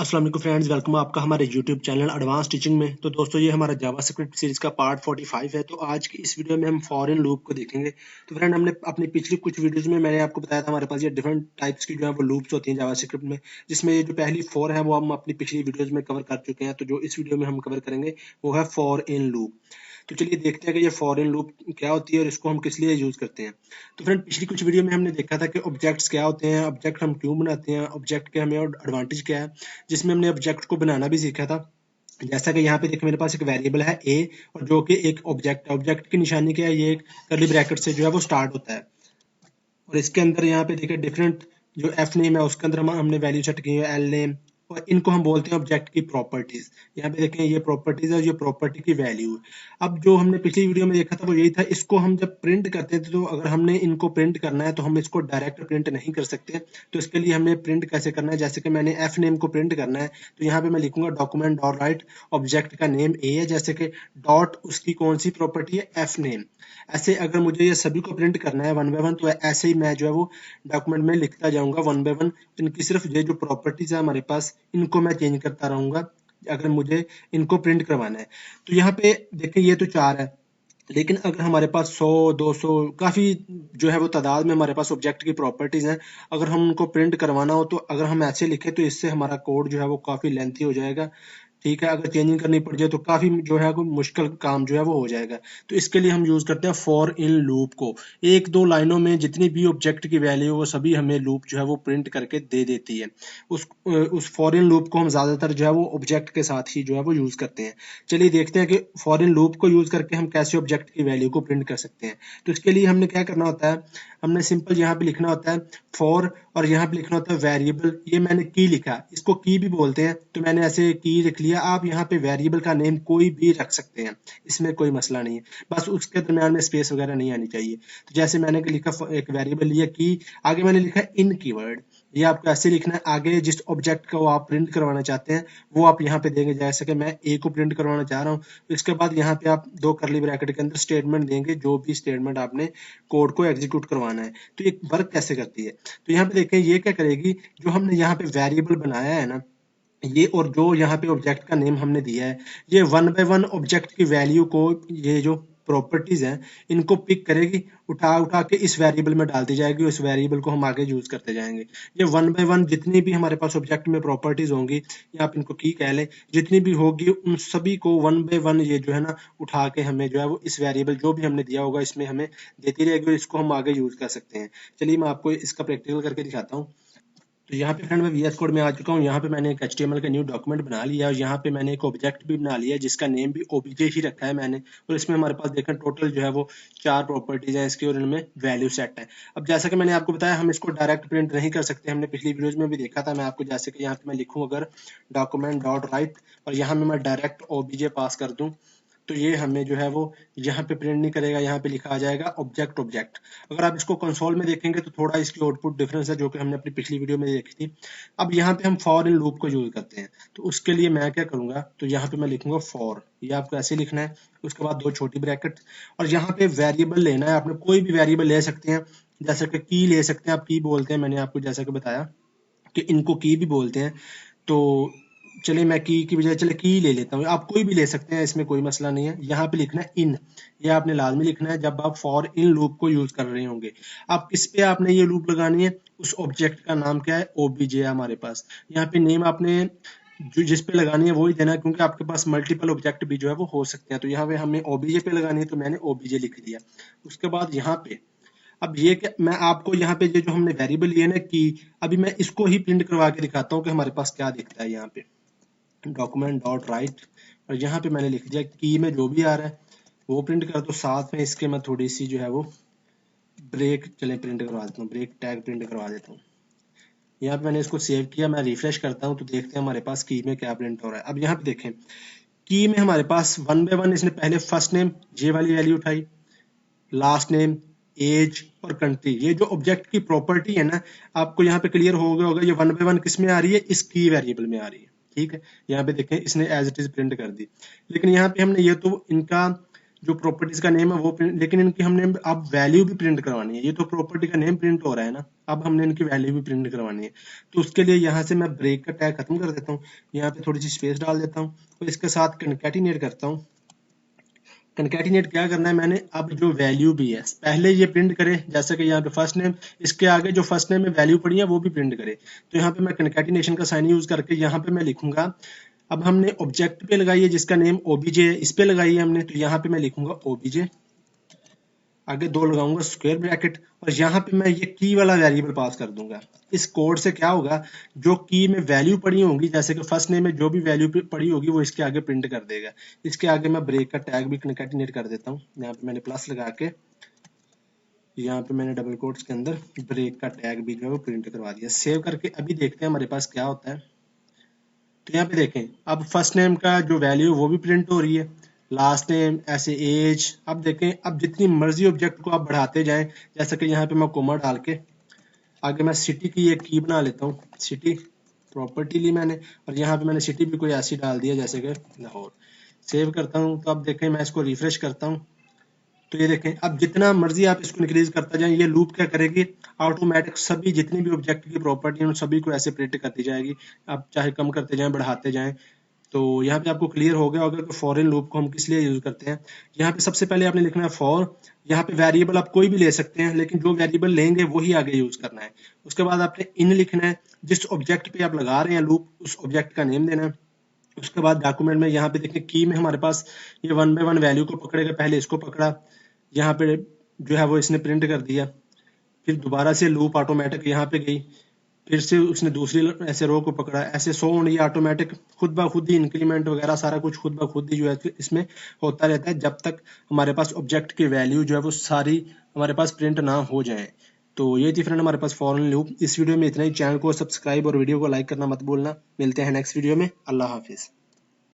अस्सलाम वालेकुम friends, welcome आपका हमारे यूट्यूब चैनल एडवांस टीचिंग में। तो दोस्तों ये हमारा जावास्क्रिप्ट सीरीज का पार्ट 45 है। तो आज की इस वीडियो में हम फॉर इन लूप को देखेंगे। तो फ्रेंड हमने अपनी पिछली कुछ वीडियोस में मैंने आपको बताया था हमारे पास ये डिफरेंट टाइप्स की जो है वो लूप्स होती हैं जावास्क्रिप्ट में, जिसमें ये जो पहली 4 है वो हम अपनी पिछली वीडियोज में कवर कर चुके हैं। तो जो इस वीडियो में हम कवर करेंगे वो है फॉर इन लूप। तो चलिए देखते हैं कि ये फॉर इन लूप क्या होती है और इसको हम किस लिए यूज करते हैं। तो फ्रेंड पिछली कुछ वीडियो में हमने देखा था कि ऑब्जेक्ट्स क्या होते हैं, ऑब्जेक्ट हम क्यों बनाते हैं, ऑब्जेक्ट के हमें एडवांटेज क्या है, जिसमें हमने ऑब्जेक्ट को बनाना भी सीखा था। जैसा कि यहाँ पे देखिए मेरे पास एक वेरिएबल है ए और जो कि एक ऑब्जेक्ट है। ऑब्जेक्ट की निशानी क्या है, ये एक कर्ली ब्रैकेट से जो है वो स्टार्ट होता है और इसके अंदर यहाँ पे देखिए डिफरेंट जो एफ नेम है उसके अंदर हमने वैल्यू सेट की है, एल नेम, और इनको हम बोलते हैं ऑब्जेक्ट की प्रॉपर्टीज। यहाँ पे देखें ये प्रॉपर्टीज है, ये प्रॉपर्टी की वैल्यू है। अब जो हमने पिछली वीडियो में देखा था वो यही था, इसको हम जब प्रिंट करते थे तो अगर हमने इनको प्रिंट करना है तो हम इसको डायरेक्ट प्रिंट नहीं कर सकते। तो इसके लिए हमें प्रिंट कैसे करना है, जैसे कि मैंने एफ नेम को प्रिंट करना है तो यहाँ पे मैं लिखूंगा डॉक्यूमेंट डॉट राइट, ऑब्जेक्ट का नेम ए है, जैसे कि डॉट उसकी कौन सी प्रॉपर्टी है, एफ नेम। ऐसे अगर मुझे ये सभी को प्रिंट करना है वन बाय वन तो ऐसे ही मैं जो है वो डॉक्यूमेंट में लिखता जाऊंगा वन बाय वन। इनकी सिर्फ ये जो प्रॉपर्टीज है हमारे पास इनको मैं चेंज करता रहूंगा अगर मुझे इनको प्रिंट करवाना है। तो यहाँ पे देखिए ये तो 4 है, लेकिन अगर हमारे पास 100 200 काफी जो है वो तादाद में हमारे पास ऑब्जेक्ट की प्रॉपर्टीज हैं, अगर हम उनको प्रिंट करवाना हो तो अगर हम ऐसे लिखे तो इससे हमारा कोड जो है वो काफी लेंथी हो जाएगा। ठीक है, अगर चेंजिंग करनी पड़ जाए तो काफी जो है कोई मुश्किल काम जो है वो हो जाएगा। तो इसके लिए हम यूज करते हैं फॉर इन लूप को। एक दो लाइनों में जितनी भी ऑब्जेक्ट की वैल्यू वो सभी हमें लूप जो है वो प्रिंट करके दे देती है। उस फॉर इन लूप को हम ज्यादातर जो है वो ऑब्जेक्ट के साथ ही जो है वो यूज करते हैं। चलिए देखते हैं कि फॉर इन लूप को यूज करके हम कैसे ऑब्जेक्ट की वैल्यू को प्रिंट कर सकते हैं। तो इसके लिए हमने क्या करना होता है, हमने सिंपल यहाँ पे लिखना होता है फॉर और यहाँ पे लिखना होता है वेरिएबल। ये मैंने की लिखा, इसको की भी बोलते हैं, तो मैंने ऐसे की लिख लिया। आप यहाँ पे वेरिएबल का नेम कोई भी रख सकते हैं, इसमें कोई मसला नहीं है, बस उसके दरम्यान में स्पेस वगैरह नहीं आनी चाहिए। तो जैसे मैंने लिखा एक वेरिएबल लिया की, आगे मैंने लिखा इन कीवर्ड। ये आपको ऐसे लिखना है, आगे जिस ऑब्जेक्ट को आप प्रिंट करवाना चाहते हैं वो आप यहाँ पे देंगे। जैसे कि मैं ए को प्रिंट करवाना चाह रहा हूँ, इसके बाद यहाँ पे आप दो करली ब्रैकेट के अंदर स्टेटमेंट देंगे, जो भी स्टेटमेंट आपने कोड को एग्जीक्यूट करवाना है। तो ये वर्क कैसे करती है, तो यहाँ पे देखें ये क्या करेगी, जो हमने यहाँ पे वेरिएबल बनाया है ना ये, और जो यहाँ पे ऑब्जेक्ट का नेम हमने दिया है, ये वन बाय वन ऑब्जेक्ट की वैल्यू को, ये जो प्रॉपर्टीज हैं इनको पिक करेगी, उठा उठा के इस वेरिएबल में डालती जाएगी, उस वेरिएबल को हम आगे यूज करते जाएंगे। ये वन बाय वन जितनी भी हमारे पास ऑब्जेक्ट में प्रॉपर्टीज होंगी, या आप इनको की कह लें, जितनी भी होगी उन सभी को वन बाय वन ये जो है ना उठा के हमें जो है वो इस वेरिएबल जो भी हमने दिया होगा इसमें हमें देती रहेगी और इसको हम आगे यूज कर सकते हैं। चलिए मैं आपको इसका प्रैक्टिकल करके दिखाता हूँ। तो यहाँ पे फ्रेंड मैं वीएस कोड में आ चुका हूँ। यहाँ पे मैंने एक एचटीएमएल का न्यू डॉक्यूमेंट बना लिया और यहाँ पे मैंने एक ऑब्जेक्ट भी बना लिया जिसका नेम भी ओबीजे ही रखा है मैंने। और इसमें हमारे पास देखें टोटल जो है वो 4 प्रॉपर्टीज हैं इसकी और इनमें वैल्यू सेट है। अब जैसा कि मैंने आपको बताया हम इसको डायरेक्ट प्रिंट नहीं कर सकते, हमने पिछली वीडियोज में भी देखा था। मैं आपको जैसे कि यहाँ पे मैं लिखूँ अगर डॉक्यूमेंट डॉट राइट और यहाँ में मैं डायरेक्ट ओबीजे पास कर दूँ तो ये हमें जो है वो यहाँ पे प्रिंट नहीं करेगा, यहाँ पे लिखा आ जाएगा ऑब्जेक्ट ऑब्जेक्ट। अगर आप इसको कंसोल में देखेंगे तो थोड़ा इसकी आउटपुट डिफरेंस है जो कि हमने अपनी पिछली वीडियो में देखी थी। अब यहाँ पे हम फॉर इन लूप को यूज करते हैं, तो उसके लिए मैं क्या करूंगा, तो यहाँ पे मैं लिखूंगा फॉर, ये आपको ऐसे लिखना है, उसके बाद 2 छोटी ब्रैकेट और यहाँ पे वेरिएबल लेना है। आपने कोई भी वेरिएबल ले सकते हैं, जैसे कि की ले सकते हैं, आप की बोलते हैं, मैंने आपको जैसा कि बताया कि इनको की भी बोलते हैं। तो चलिए मैं की बजाय चले की ले लेता हूँ, आप कोई भी ले सकते हैं, इसमें कोई मसला नहीं है। यहाँ पे लिखना है इन, ये आपने लाजमी लिखना है जब आप फॉर इन लूप को यूज कर रहे होंगे। आप किस पे आपने ये लूप लगानी है, उस ऑब्जेक्ट का नाम क्या है, ओबीजे है हमारे पास। यहाँ पे नेम आपने जो जिस पे लगानी है वही देना है, क्योंकि आपके पास मल्टीपल ऑब्जेक्ट भी जो है वो हो सकते हैं। तो यहाँ पे हमें ओबीजे पे लगानी है तो मैंने ओबीजे लिख दिया। उसके बाद यहाँ पे अब ये क्या, मैं आपको यहाँ पे ये जो हमने वेरिएबल लिया ना की, अभी मैं इसको ही प्रिंट करवा के दिखाता हूँ कि हमारे पास क्या दिखता है। यहाँ पे डॉक्यूमेंट डॉट राइट और यहाँ पे मैंने लिख दिया की में जो भी आ रहा है वो प्रिंट कर दो। साथ में इसके मैं थोड़ी सी जो है वो ब्रेक चले प्रिंट करवा देता हूँ, ब्रेक टैग प्रिंट करवा देता हूँ। यहाँ पे मैंने इसको सेव किया, मैं रिफ्रेश करता हूँ तो देखते हैं हमारे पास की में क्या प्रिंट हो रहा है। अब यहाँ पे देखें की में हमारे पास वन बाय वन इसने पहले फर्स्ट नेम जे वाली वैल्यू उठाई, लास्ट नेम, एज और कंट्री। ये जो ऑब्जेक्ट की प्रॉपर्टी है ना, आपको यहाँ पे क्लियर हो गया होगा, ये वन बाय वन किस में आ रही है, इस की वेरिएबल में आ रही है। ठीक है, यहाँ पे देखें इसने एज इट इज प्रिंट कर दी, लेकिन यहाँ पे हमने ये तो इनका जो प्रॉपर्टीज का नेम है वो प्रिंट, लेकिन इनकी हमने अब वैल्यू भी प्रिंट करवानी है। ये तो प्रॉपर्टी का नेम प्रिंट हो रहा है ना, अब हमने इनकी वैल्यू भी प्रिंट करवानी है। तो उसके लिए यहाँ से मैं ब्रेक का टैग खत्म कर देता हूँ, यहाँ पे थोड़ी सी स्पेस डाल देता हूँ और इसके साथ कनकैटिनेट करता हूँ। कनकैटिनेट क्या करना है मैंने, अब जो वैल्यू भी है पहले ये प्रिंट करे, जैसे कि यहाँ पे फर्स्ट नेम, इसके आगे जो फर्स्ट नेम में वैल्यू पड़ी है वो भी प्रिंट करे। तो यहाँ पे मैं कनकैटिनेशन का साइन यूज करके यहाँ पे मैं लिखूंगा, अब हमने ऑब्जेक्ट पे लगाई है जिसका नेम ओबीजे है, इस पे लगाई है हमने, तो यहाँ पे मैं लिखूंगा ओबीजे, आगे 2 लगाऊंगा स्क्वायर ब्रैकेट, और यहाँ पे मैं ये की वाला वेरिएबल पास कर दूंगा। इस कोड से क्या होगा, जो की में वैल्यू पड़ी होंगी, जैसे कि फर्स्ट नेम में जो भी वैल्यू पड़ी होगी वो इसके आगे प्रिंट कर देगा। इसके आगे मैं ब्रेक का टैग भी कनकैटिनेट कर देता हूँ, यहाँ पे मैंने प्लस लगा के, यहाँ पे मैंने डबल कोट्स के अंदर ब्रेक का टैग भी जो है वो प्रिंट करवा दिया। सेव करके अभी देखते हैं हमारे पास क्या होता है। तो यहाँ पे देखें, अब फर्स्ट नेम का जो वैल्यू वो भी प्रिंट हो रही है, लास्ट नेम, ऐसे एज। अब देखें, अब जितनी मर्जी ऑब्जेक्ट को आप बढ़ाते जाएं, जैसे कि यहाँ पे मैं कोमा डाल के आगे मैं सिटी की एक की बना लेता हूँ, सिटी प्रॉपर्टी ली मैंने, और यहाँ पे मैंने सिटी भी कोई ऐसी डाल दिया जैसे कि लाहौर। सेव करता हूँ, तो अब देखें मैं इसको रिफ्रेश करता हूँ, तो ये देखें अब जितना मर्जी आप इसको इंक्रीज करता जाए, ये लूप क्या करेगी, ऑटोमेटिक सभी जितनी भी ऑब्जेक्ट की प्रॉपर्टी है उन सभी को ऐसे प्रिंट करती जाएगी। आप चाहे कम करते जाएं बढ़ाते जाएं। तो यहाँ पे आपको क्लियर हो गया होगा कि फॉरेन लूप को हम किस लिए यूज करते हैं। यहाँ पे सबसे पहले आपने लिखना है फॉर, यहाँ पे वेरिएबल आप कोई भी ले सकते हैं, लेकिन जो वेरिएबल लेंगे वही आगे यूज करना है। उसके बाद आपने इन लिखना है, जिस ऑब्जेक्ट पे आप लगा रहे हैं लूप उस ऑब्जेक्ट का नेम देना है। उसके बाद डॉक्यूमेंट में यहाँ पे देखिए की में हमारे पास ये 1 by 1 वैल्यू को पकड़ेगा, पहले इसको पकड़ा, यहाँ पे जो है वो इसने प्रिंट कर दिया, फिर दोबारा से लूप ऑटोमेटिक यहाँ पे गई, फिर से उसने दूसरी ऐसे रो को पकड़ा, ऐसे सो ये ऑटोमेटिक खुद ब खुद ही इंक्रीमेंट वगैरह सारा कुछ खुद ब खुद ही जो है इसमें होता रहता है, जब तक हमारे पास ऑब्जेक्ट की वैल्यू जो है वो सारी हमारे पास प्रिंट ना हो जाए। तो ये थी फ्रेंड हमारे पास फॉरेन लूप। इस वीडियो में इतना ही। चैनल को सब्सक्राइब और वीडियो को लाइक करना मत भूलना। मिलते हैं नेक्स्ट वीडियो में। अल्लाह हाफिज।